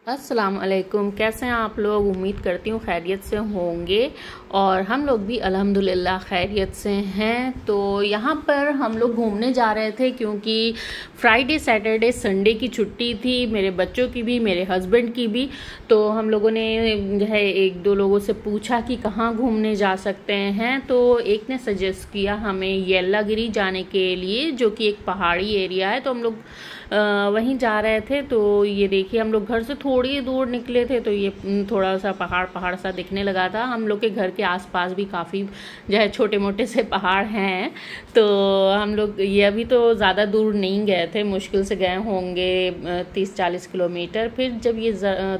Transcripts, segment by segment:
अस्सलाम वालेकुम। कैसे हैं आप लोग? उम्मीद करती हूँ खैरियत से होंगे और हम लोग भी अल्हम्दुलिल्लाह खैरियत से हैं। तो यहाँ पर हम लोग घूमने जा रहे थे क्योंकि फ्राइडे सैटरडे संडे की छुट्टी थी, मेरे बच्चों की भी मेरे हस्बैंड की भी। तो हम लोगों ने जो है एक दो लोगों से पूछा कि कहाँ घूमने जा सकते हैं। तो एक ने सजेस्ट किया हमें येल्लागिरी जाने के लिए, जो कि एक पहाड़ी एरिया है। तो हम लोग वहीं जा रहे थे। तो ये देखिए, हम लोग घर से थोड़ी दूर निकले थे तो ये थोड़ा सा पहाड़ सा दिखने लगा था। हम लोग के घर के आसपास भी काफ़ी जो है छोटे मोटे से पहाड़ हैं। तो हम लोग ये अभी तो ज़्यादा दूर नहीं गए थे, मुश्किल से गए होंगे 30-40 किलोमीटर। फिर जब ये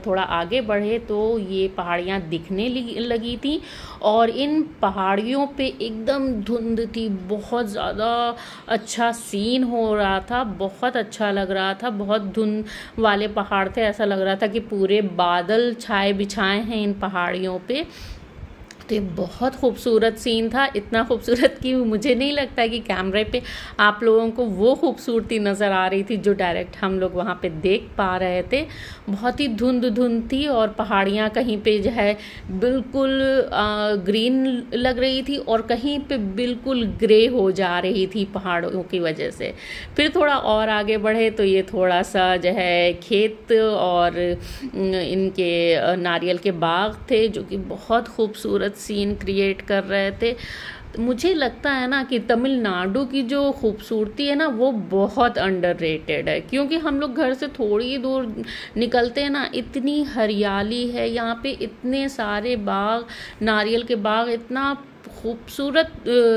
थोड़ा आगे बढ़े तो ये पहाड़ियाँ दिखने लगी थी और इन पहाड़ियों पे एकदम धुंध थी, बहुत ज़्यादा अच्छा सीन हो रहा था, बहुत अच्छा लग रहा था। बहुत धुंध वाले पहाड़ थे, ऐसा लग रहा था कि पूरे बादल छाए बिछाए हैं इन पहाड़ियों पे। तो ये बहुत खूबसूरत सीन था, इतना खूबसूरत कि मुझे नहीं लगता कि कैमरे पे आप लोगों को वो खूबसूरती नज़र आ रही थी जो डायरेक्ट हम लोग वहाँ पे देख पा रहे थे। बहुत ही धुंध थी और पहाड़ियाँ कहीं पे जो है बिल्कुल ग्रीन लग रही थी और कहीं पे बिल्कुल ग्रे हो जा रही थी पहाड़ों की वजह से। फिर थोड़ा और आगे बढ़े तो ये थोड़ा सा जो है खेत और इनके नारियल के बाग थे, जो कि बहुत खूबसूरत सीन क्रिएट कर रहे थे। मुझे लगता है ना कि तमिलनाडु की जो खूबसूरती है ना वो बहुत अंडररेटेड है, क्योंकि हम लोग घर से थोड़ी दूर निकलते हैं ना, इतनी हरियाली है यहाँ पे, इतने सारे बाग, नारियल के बाग इतना खूबसूरत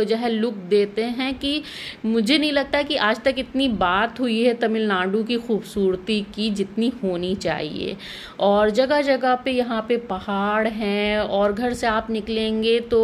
जो है लुक देते हैं कि मुझे नहीं लगता कि आज तक इतनी बात हुई है तमिलनाडु की खूबसूरती की जितनी होनी चाहिए। और जगह जगह पे यहाँ पे पहाड़ हैं और घर से आप निकलेंगे तो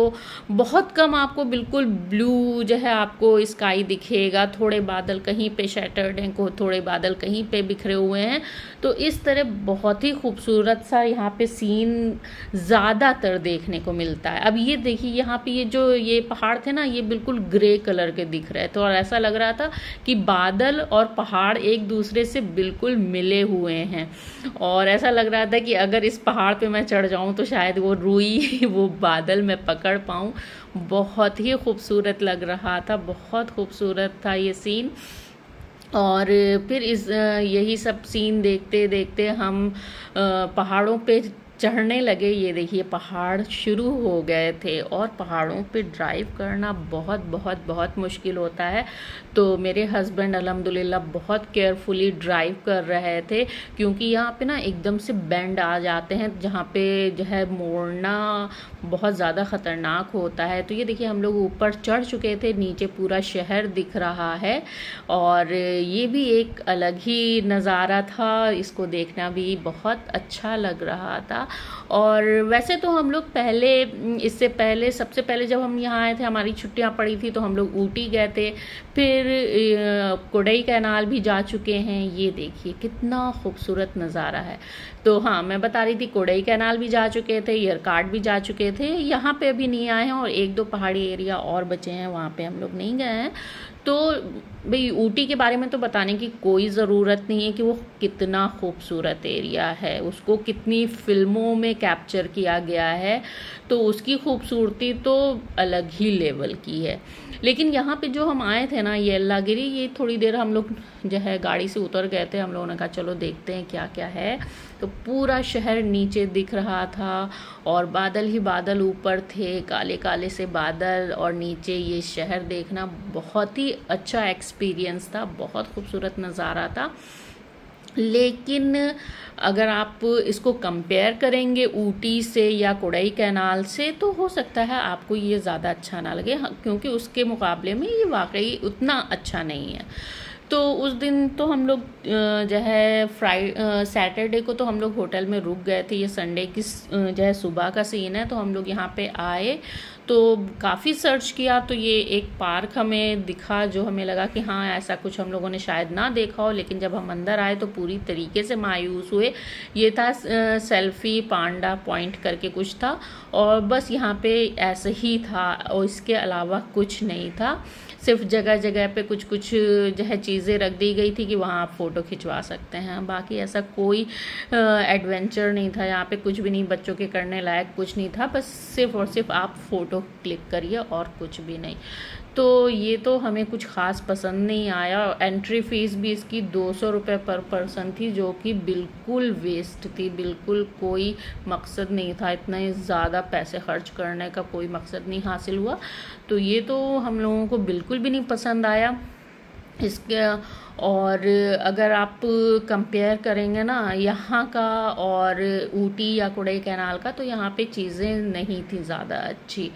बहुत कम आपको बिल्कुल ब्लू जो है आपको स्काई दिखेगा, थोड़े बादल कहीं पे सैटरडे को, थोड़े बादल कहीं पे बिखरे हुए हैं। तो इस तरह बहुत ही खूबसूरत सा यहाँ पे सीन ज़्यादातर देखने को मिलता है। अब ये देखिए, यहाँ पे ये पहाड़ थे ना, ये बिल्कुल ग्रे कलर के दिख रहे थे और ऐसा लग रहा था कि बादल और पहाड़ एक दूसरे से बिल्कुल मिले हुए हैं। और ऐसा लग रहा था कि अगर इस पहाड़ पे मैं चढ़ जाऊं तो शायद वो रुई वो बादल मैं पकड़ पाऊं। बहुत ही खूबसूरत लग रहा था, बहुत खूबसूरत था ये सीन। और फिर यही सब सीन देखते देखते हम पहाड़ों पे चढ़ने लगे। ये देखिए, पहाड़ शुरू हो गए थे और पहाड़ों पे ड्राइव करना बहुत बहुत बहुत मुश्किल होता है। तो मेरे हस्बैंड अल्हम्दुलिल्लाह बहुत केयरफुली ड्राइव कर रहे थे, क्योंकि यहाँ पे ना एकदम से बेंड आ जाते हैं जहाँ पे जो है मोड़ना बहुत ज़्यादा ख़तरनाक होता है। तो ये देखिए, हम लोग ऊपर चढ़ चुके थे, नीचे पूरा शहर दिख रहा है और ये भी एक अलग ही नज़ारा था, इसको देखना भी बहुत अच्छा लग रहा था। और वैसे तो हम लोग इससे पहले सबसे पहले जब हम यहाँ आए थे, हमारी छुट्टियाँ पड़ी थी तो हम लोग ऊटी गए थे, फिर कोडई कैनाल भी जा चुके हैं। ये देखिए कितना खूबसूरत नज़ारा है। तो हाँ, मैं बता रही थी कोडई कैनाल भी जा चुके थे, यरकाड भी जा चुके थे, यहाँ पे अभी नहीं आए हैं और एक दो पहाड़ी एरिया और बचे हैं, वहाँ पे हम लोग नहीं गए हैं। तो भाई ऊटी के बारे में तो बताने की कोई ज़रूरत नहीं है कि वो कितना खूबसूरत एरिया है, उसको कितनी फिल्मों में कैप्चर किया गया है, तो उसकी खूबसूरती तो अलग ही लेवल की है। लेकिन यहाँ पे जो हम आए थे ना येल्लागिरी, ये थोड़ी देर हम लोग जो है गाड़ी से उतर गए थे। हम लोगों ने कहा चलो देखते हैं क्या क्या है। तो पूरा शहर नीचे दिख रहा था और बादल ही बादल ऊपर थे, काले काले से बादल, और नीचे ये शहर देखना बहुत ही अच्छा एक्सपीरियंस था, बहुत खूबसूरत नज़ारा था। लेकिन अगर आप इसको कंपेयर करेंगे ऊटी से या कोडई कैनाल से तो हो सकता है आपको ये ज़्यादा अच्छा ना लगे, क्योंकि उसके मुकाबले में ये वाकई उतना अच्छा नहीं है। तो उस दिन तो हम लोग जो है सैटरडे को तो हम लोग होटल में रुक गए थे। ये संडे की जो है सुबह का सीन है। तो हम लोग यहाँ पे आए तो काफ़ी सर्च किया तो ये एक पार्क हमें दिखा, जो हमें लगा कि हाँ ऐसा कुछ हम लोगों ने शायद ना देखा हो। लेकिन जब हम अंदर आए तो पूरी तरीके से मायूस हुए। ये था सेल्फी पांडा पॉइंट करके कुछ था और बस यहाँ पे ऐसे ही था और इसके अलावा कुछ नहीं था। सिर्फ जगह जगह पे कुछ कुछ जो है चीज़ें रख दी गई थी कि वहाँ आप फ़ोटो खिंचवा सकते हैं। बाकी ऐसा कोई एडवेंचर नहीं था यहाँ पे, कुछ भी नहीं, बच्चों के करने लायक कुछ नहीं था, बस सिर्फ और सिर्फ आप फ़ोटो क्लिक करिए और कुछ भी नहीं। तो ये तो हमें कुछ ख़ास पसंद नहीं आया। एंट्री फ़ीस भी इसकी 200 रुपये पर पर्सन थी, जो कि बिल्कुल वेस्ट थी, बिल्कुल कोई मकसद नहीं था, इतने ज़्यादा पैसे खर्च करने का कोई मकसद नहीं हासिल हुआ। तो ये तो हम लोगों को बिल्कुल भी नहीं पसंद आया इसके। और अगर आप कंपेयर करेंगे ना यहाँ का और ऊटी या कोडाईकनाल का, तो यहाँ पे चीज़ें नहीं थी ज़्यादा अच्छी।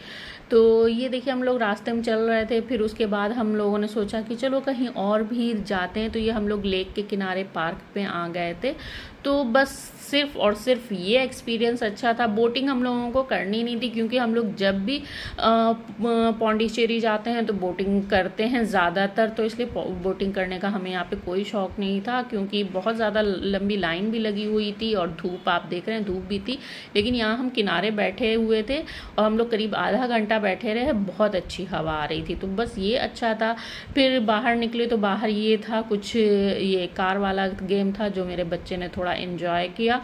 तो ये देखिए हम लोग रास्ते में चल रहे थे, फिर उसके बाद हम लोगों ने सोचा कि चलो कहीं और भी जाते हैं। तो ये हम लोग लेक के किनारे पार्क पे आ गए थे। तो बस सिर्फ और सिर्फ ये एक्सपीरियंस अच्छा था। बोटिंग हम लोगों को करनी नहीं थी, क्योंकि हम लोग जब भी पौंडीचेरी जाते हैं तो बोटिंग करते हैं ज़्यादातर, तो इसलिए बोटिंग करने का हमें यहाँ पे कोई शौक़ नहीं था, क्योंकि बहुत ज़्यादा लंबी लाइन भी लगी हुई थी और धूप, आप देख रहे हैं धूप भी थी। लेकिन यहाँ हम किनारे बैठे हुए थे और हम लोग करीब आधा घंटा बैठे रहे, बहुत अच्छी हवा आ रही थी, तो बस ये अच्छा था। फिर बाहर निकले तो बाहर ये था कुछ, ये कार वाला गेम था जो मेरे बच्चे ने थोड़ा एंजॉय किया।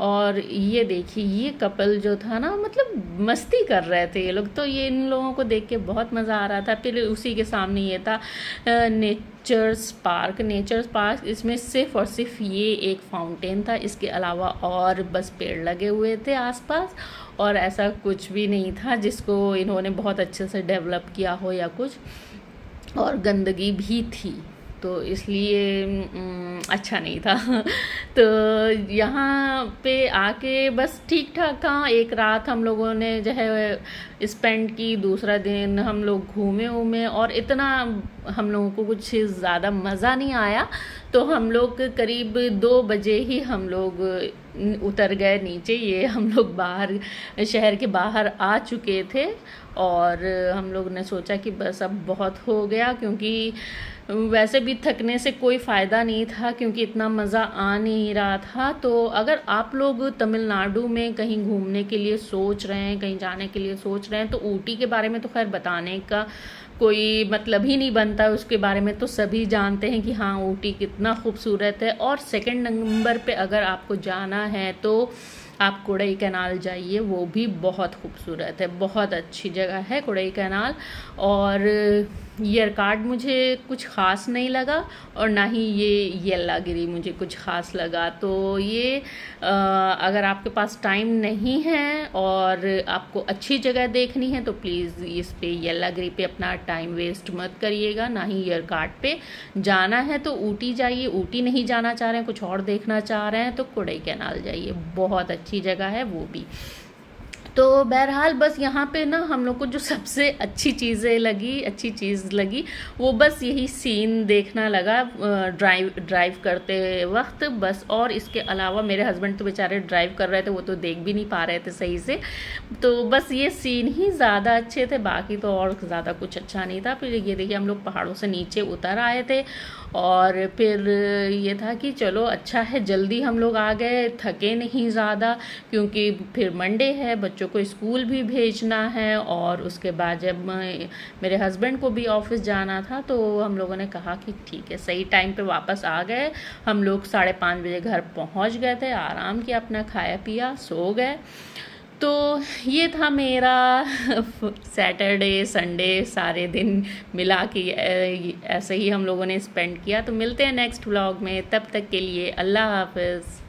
और ये देखिए ये कपल जो था ना, मतलब मस्ती कर रहे थे ये लोग, तो ये इन लोगों को देख के बहुत मज़ा आ रहा था। फिर उसी के सामने ये था नेचर्स पार्क। इसमें सिर्फ और सिर्फ ये एक फाउंटेन था, इसके अलावा और बस पेड़ लगे हुए थे आसपास, और ऐसा कुछ भी नहीं था जिसको इन्होंने बहुत अच्छे से डेवलप किया हो या कुछ, और गंदगी भी थी, तो इसलिए अच्छा नहीं था। तो यहाँ पे आके बस ठीक ठाक था। एक रात हम लोगों ने जो है स्पेंड की, दूसरा दिन हम लोग घूमे और इतना हम लोगों को कुछ ज़्यादा मज़ा नहीं आया। तो हम लोग करीब 2 बजे ही हम लोग उतर गए नीचे। ये हम लोग बाहर, शहर के बाहर आ चुके थे, और हम लोग ने सोचा कि बस अब बहुत हो गया, क्योंकि वैसे भी थकने से कोई फ़ायदा नहीं था, क्योंकि इतना मज़ा आ नहीं रहा था। तो अगर आप लोग तमिलनाडु में कहीं घूमने के लिए सोच रहे हैं, कहीं जाने के लिए सोच रहे हैं, तो ऊटी के बारे में तो खैर बताने का कोई मतलब ही नहीं बनता। उसके बारे में तो सभी जानते हैं कि हाँ ऊटी कितना खूबसूरत है। और सेकंड नंबर पे अगर आपको जाना है तो आप कोडाईकनाल जाइए, वो भी बहुत खूबसूरत है, बहुत अच्छी जगह है कोडाईकनाल। और येरकाड मुझे कुछ ख़ास नहीं लगा, और ना ही ये येल्लागिरी मुझे कुछ ख़ास लगा। तो ये अगर आपके पास टाइम नहीं है और आपको अच्छी जगह देखनी है तो प्लीज़ इस पे येल्लागिरी पे अपना टाइम वेस्ट मत करिएगा, ना ही येरकाड पे। जाना है तो ऊटी जाइए, ऊटी नहीं जाना चाह रहे हैं, कुछ और देखना चाह रहे हैं तो कोडाईकनाल जाइए, बहुत अच्छी जगह है वो भी। तो बहरहाल बस यहाँ पे ना हम लोग को जो सबसे अच्छी चीज़ लगी वो बस यही सीन देखना लगा ड्राइव करते वक्त बस। और इसके अलावा मेरे हस्बैंड तो बेचारे ड्राइव कर रहे थे, वो तो देख भी नहीं पा रहे थे सही से, तो बस ये सीन ही ज़्यादा अच्छे थे, बाकी तो और ज़्यादा कुछ अच्छा नहीं था। फिर ये देखिए हम लोग पहाड़ों से नीचे उतर आए थे, और फिर ये था कि चलो अच्छा है जल्दी हम लोग आ गए, थके नहीं ज़्यादा, क्योंकि फिर मंडे है, बच्चों को स्कूल भी भेजना है, और उसके बाद जब मेरे हस्बैंड को भी ऑफिस जाना था तो हम लोगों ने कहा कि ठीक है, सही टाइम पे वापस आ गए। हम लोग 5:30 बजे घर पहुंच गए थे, आराम किया, अपना खाया पिया, सो गए। तो ये था मेरा सैटरडे संडे सारे दिन मिला के ऐसे ही हम लोगों ने स्पेंड किया। तो मिलते हैं नेक्स्ट व्लॉग में, तब तक के लिए अल्लाह हाफ़िज़।